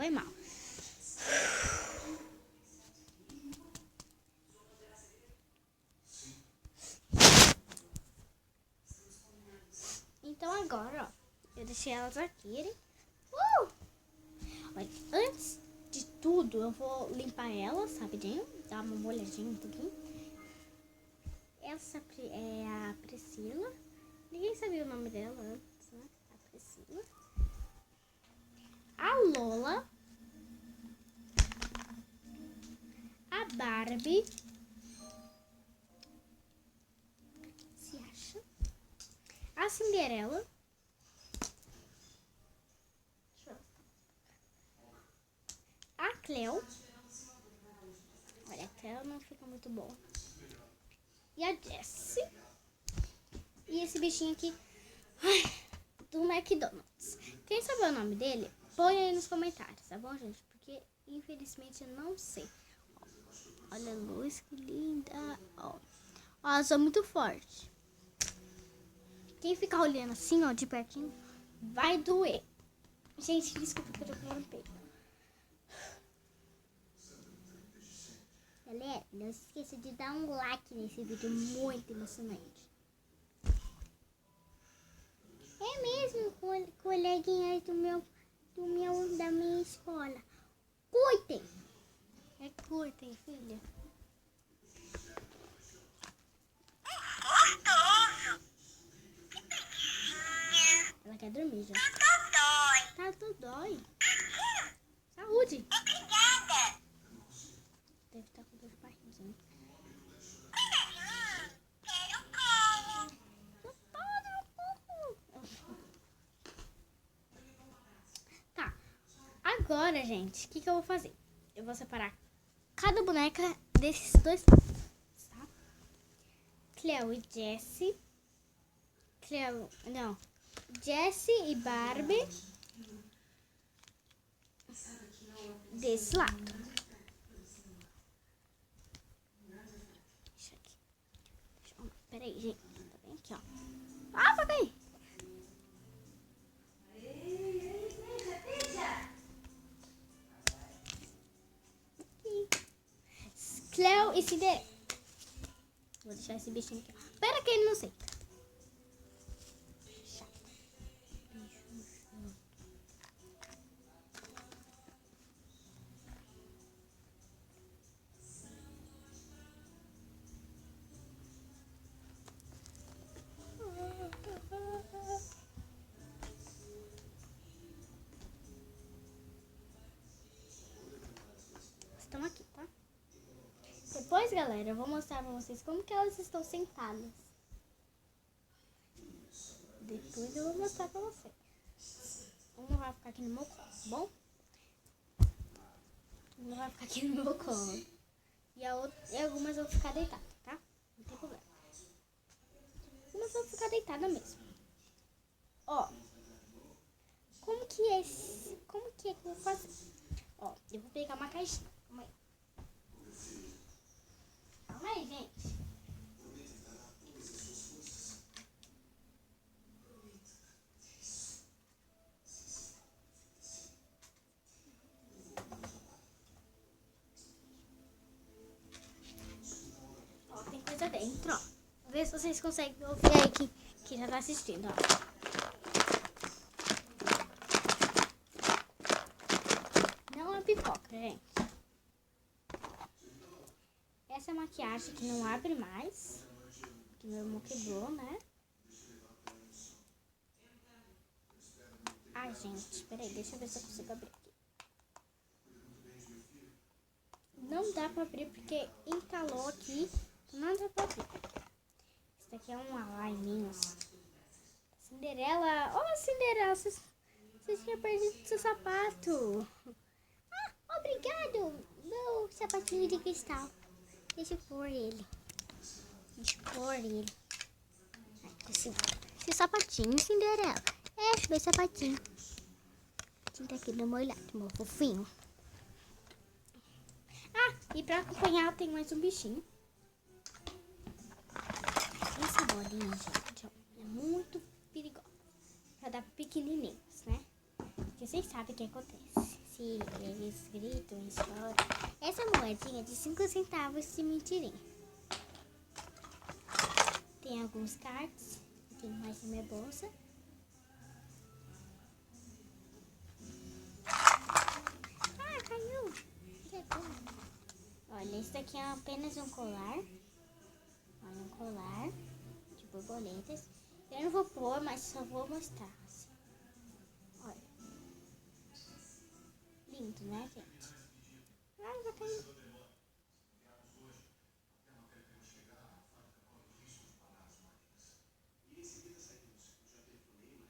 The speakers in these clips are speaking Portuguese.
Foi mal. Então agora, ó, eu deixei elas aqui. Mas antes de tudo, eu vou limpar elas rapidinho, dar uma molhadinha um pouquinho. Essa é a Priscila. Ninguém sabia o nome dela antes, né? A Priscila. A Lola. A Barbie. Se acha? A Cinderela. A Cleo. Olha, a Cleo não fica muito boa. E a Jessie. E esse bichinho aqui do McDonald's. Quem sabe o nome dele, põe aí nos comentários, tá bom, gente? Porque infelizmente eu não sei. Olha a luz, que linda. Ó, elas são muito fortes. Quem ficar olhando assim, ó, de pertinho, vai doer. Gente, desculpa que eu tô com peito. Galera, não se esqueça de dar um like nesse vídeo muito emocionante. É mesmo, coleguinhas da minha escola. Curtem! Curtem, filha. Ela quer dormir já. Tá tudo dói. Saúde. Obrigada. Deve estar com dor de barriga, né? Tá. Agora, gente, o que eu vou fazer? Eu vou separar cada boneca desses dois lados, tá? Cleo e Jessie. Jessie e Barbie desse lado. Deixa aqui. Peraí, gente. Tá bem aqui, ó. Ah, vai cair. Cleo e Cinderela. Vou deixar esse bichinho aqui. Pera que ele não sei. Estão aqui, tá? Depois, galera, eu vou mostrar pra vocês como que elas estão sentadas. Depois eu vou mostrar pra vocês. Uma vai ficar aqui no meu colo, tá bom? Uma vai ficar aqui no meu colo. E algumas vão ficar deitadas, tá? Não tem problema. Algumas vão ficar deitadas mesmo. Ó. Como que é que eu vou fazer? Ó, eu vou pegar uma caixinha. Calma aí, gente. Ó, tem coisa dentro, ó. Vou ver se vocês conseguem ouvir aí que já tá assistindo, ó. Não é pipoca, gente. Essa maquiagem que não abre mais. Que meu irmão quebrou, né? Ai, gente, peraí, deixa eu ver se eu consigo abrir aqui. Não dá pra abrir porque entalou aqui. Não dá pra abrir. Isso daqui é um liminho. Cinderela. Oh, Cinderela, você tinha perdido seu sapato. Ah, obrigado. Meu sapatinho de cristal. Deixa eu pôr ele. Ai, consegui. Seu sapatinho, Cinderela. É, meu sapatinho. Tá aqui, dá uma olhada, meu fofinho. Ah, e pra acompanhar tem mais um bichinho. Essa bolinha, gente, ó, é muito perigosa. Pra dar pequenininhos, né? Porque vocês sabem o que acontece. Se se escrito em história. Essa moedinha é de 5 centavos de mentirinha. Tem alguns cards. Tem mais na minha bolsa. Ah, caiu. Olha, esse daqui é apenas um colar. Olha, um colar de borboletas. Eu não vou pôr, mas só vou mostrar. Assim. Olha. Lindo, né, gente? Ai, vai cair.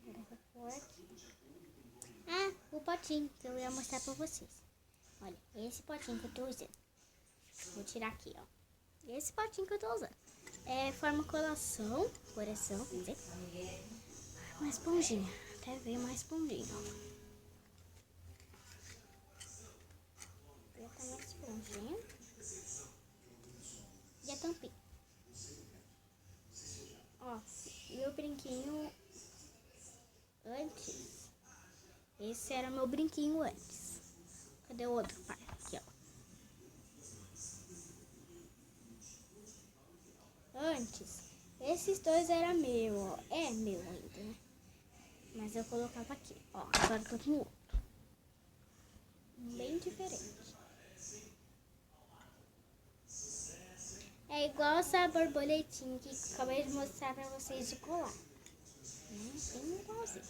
Agora eu vou pôr aqui. Ah, o potinho que eu ia mostrar pra vocês. Olha, esse potinho que eu tô usando. Vou tirar aqui, ó. Esse potinho que eu tô usando. Forma coração, quer dizer. Uma esponjinha. Até veio uma esponjinha, ó. Uma esponjinha. E a tampinha. Ó, meu brinquinho antes. Esse era meu brinquinho antes. Cadê o outro pai? Aqui, ó. Antes, esses dois eram meu, ó. É meu ainda, né? Mas eu colocava aqui, ó. Agora eu tô com outro. Bem diferente. É igual essa borboletinha que eu acabei de mostrar pra vocês de colar. Bem igualzinho.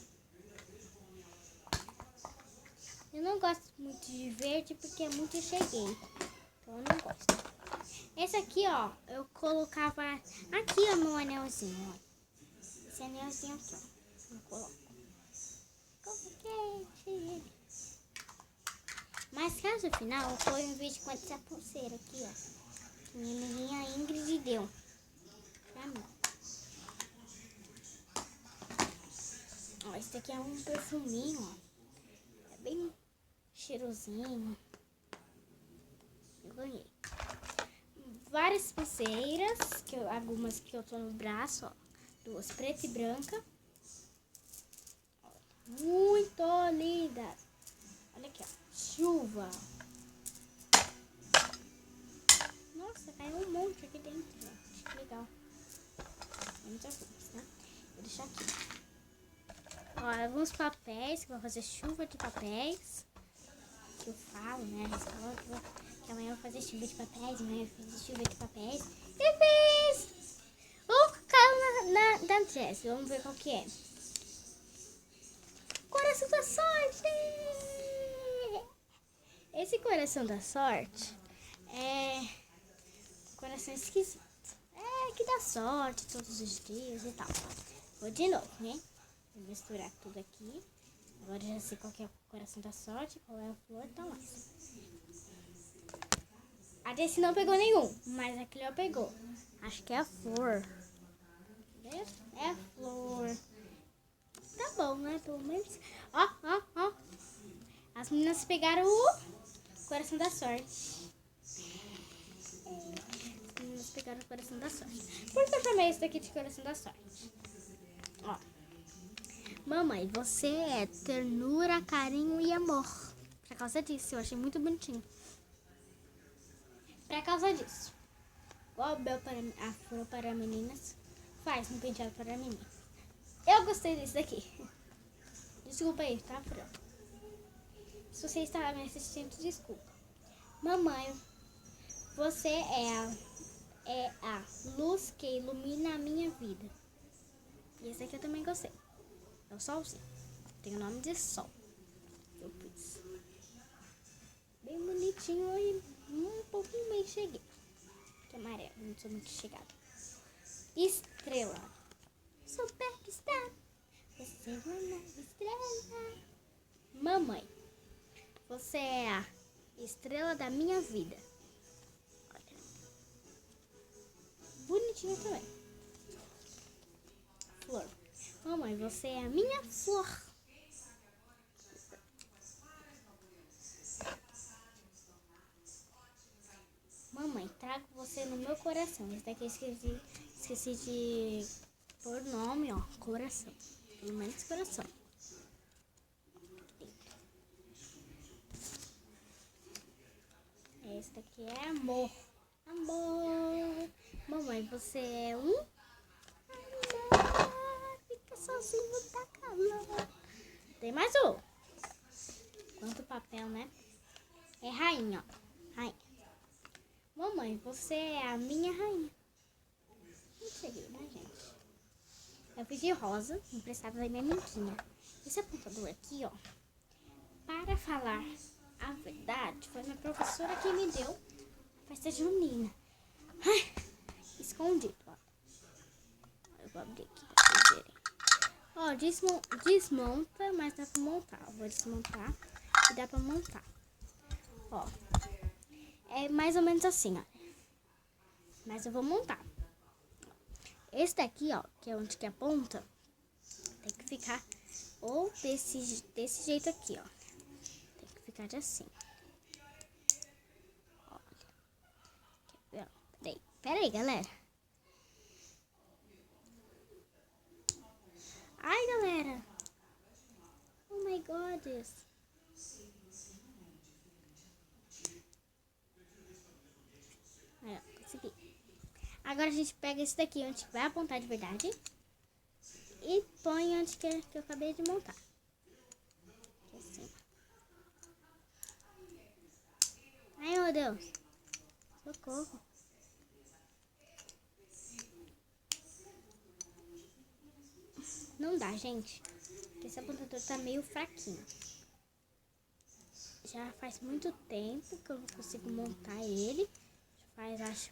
Eu não gosto muito de verde porque é muito cheguei. Então eu não gosto. Esse aqui, ó, eu colocava aqui, ó, meu anelzinho, ó. Esse anelzinho aqui, ó. Eu coloco. Coloquei. Mas caso final, foi um vídeo com essa pulseira aqui, ó. Que minha menina Ingrid deu pra mim. Ó, esse aqui é um perfuminho, ó. É bem cheirosinho. Eu ganhei. Várias pulseiras, algumas que eu tô no braço, ó. 2 preta e branca. Ó, muito lindas. Olha aqui, ó. Chuva. Nossa, caiu um monte aqui dentro, gente. Que legal. Muitas coisas, né? Vou deixar aqui. Ó, alguns papéis, que eu vou fazer chuva de papéis. Que eu falo, né? A escola que amanhã eu vou fazer chuva de papéis, amanhã eu vou fazer chuva de papéis. E fiz! Caiu na dress. Vamos ver qual que é. Coração da sorte! Esse coração da sorte é coração esquisito. É que dá sorte todos os dias e tal. Vou de novo, né? Vou misturar tudo aqui. Agora eu já sei qual que é o coração da sorte, qual é a flor e tal mais. A desse não pegou nenhum, mas a Cleo pegou. Acho que é a flor. É a flor. Tá bom, né? Pelo menos. Ó, ó, ó. As meninas pegaram o coração da sorte. As meninas pegaram o coração da sorte. Por que eu chamei isso daqui de coração da sorte? Ó. Mamãe, você é ternura, carinho e amor. Por causa disso, eu achei muito bonitinho. Por causa disso. Igual a flor para meninas faz um penteado para meninas. Eu gostei desse daqui. Desculpa aí, tá, Fran? Se você está me assistindo, desculpa. Mamãe, você é a luz que ilumina a minha vida. E esse aqui eu também gostei. É o solzinho. Tem o nome de sol. Eu pus. Bem bonitinho e um pouquinho meio cheguei. Que é amarelo, não sou muito chegada. Estrela. Superstar. Você é uma estrela. Mamãe, você é a estrela da minha vida. Olha. Bonitinho também. Flor. Mamãe, você é a minha flor. Mamãe, trago você no meu coração. Esse daqui eu esqueci de pôr nome, ó. Coração. Pelo menos coração. Esse daqui é amor. Amor. Mamãe, você é um amor. Fica sozinho, tá calor. Tem mais um. Quanto papel, né? É rainha, ó. Rainha. Mamãe, você é a minha rainha. Não sei, né, gente? Eu fiz de rosa, emprestado da minha amiguinha. Esse apontador aqui, ó. Para falar a verdade, foi minha professora que me deu a festa junina. Ai, escondido, ó. Eu vou abrir aqui pra vocês verem. Ó, desmonta, mas dá pra montar. Eu vou desmontar e dá pra montar. Ó, é mais ou menos assim, ó. Mas eu vou montar. Esse daqui, ó, que é onde que aponta, tem que ficar ou desse jeito aqui, ó. Tem que ficar assim. Olha. Pera aí, galera. Ai, galera. Oh my God. Aí, ó, consegui. Agora a gente pega esse daqui, onde vai apontar de verdade. E põe onde que eu acabei de montar. Assim. Ai, meu Deus. Socorro. Não dá, gente. Esse apontador tá meio fraquinho. Já faz muito tempo que eu não consigo montar ele. Faz, acho,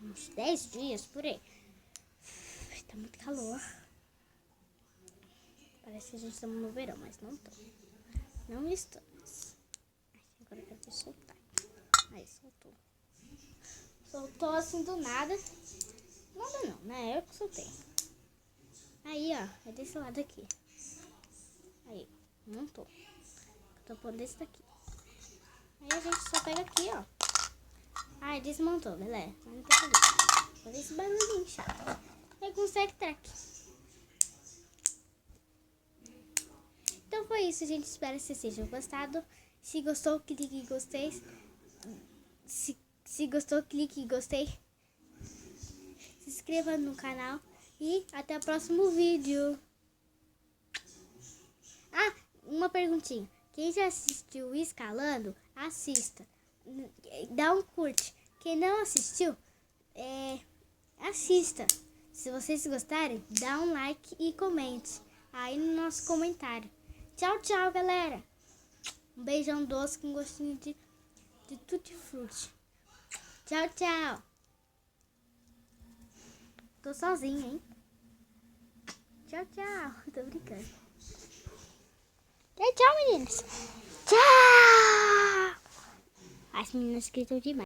uns 10 dias, por aí. Tá muito calor. Parece que a gente tá no verão, mas não tô. Não estamos. Agora eu quero soltar. Aí, soltou. Soltou assim do nada. Nada não, né? Eu que soltei. Aí, ó. É desse lado aqui. Aí, montou. Eu tô pondo desse daqui. Aí a gente só pega aqui, ó. Ai, desmontou, galera. Mas não tem problema. Fazer esse barulhinho chato. Aí consegue track. Então foi isso, gente. Espero que vocês tenham gostado. Se gostou, clique em gostei. Se gostou, clique em gostei. Se inscreva no canal. E até o próximo vídeo. Ah, uma perguntinha. Quem já assistiu Escalando, assista. Dá um curte. Quem não assistiu, assista. Se vocês gostarem, dá um like e comente aí no nosso comentário. Tchau, tchau, galera. Um beijão doce com gostinho de tutti-frutti. Tchau, tchau. Tô sozinha, hein? Tchau, tchau. Tô brincando. Tchau, tchau, meninas. Tchau. As meninas gritam demais.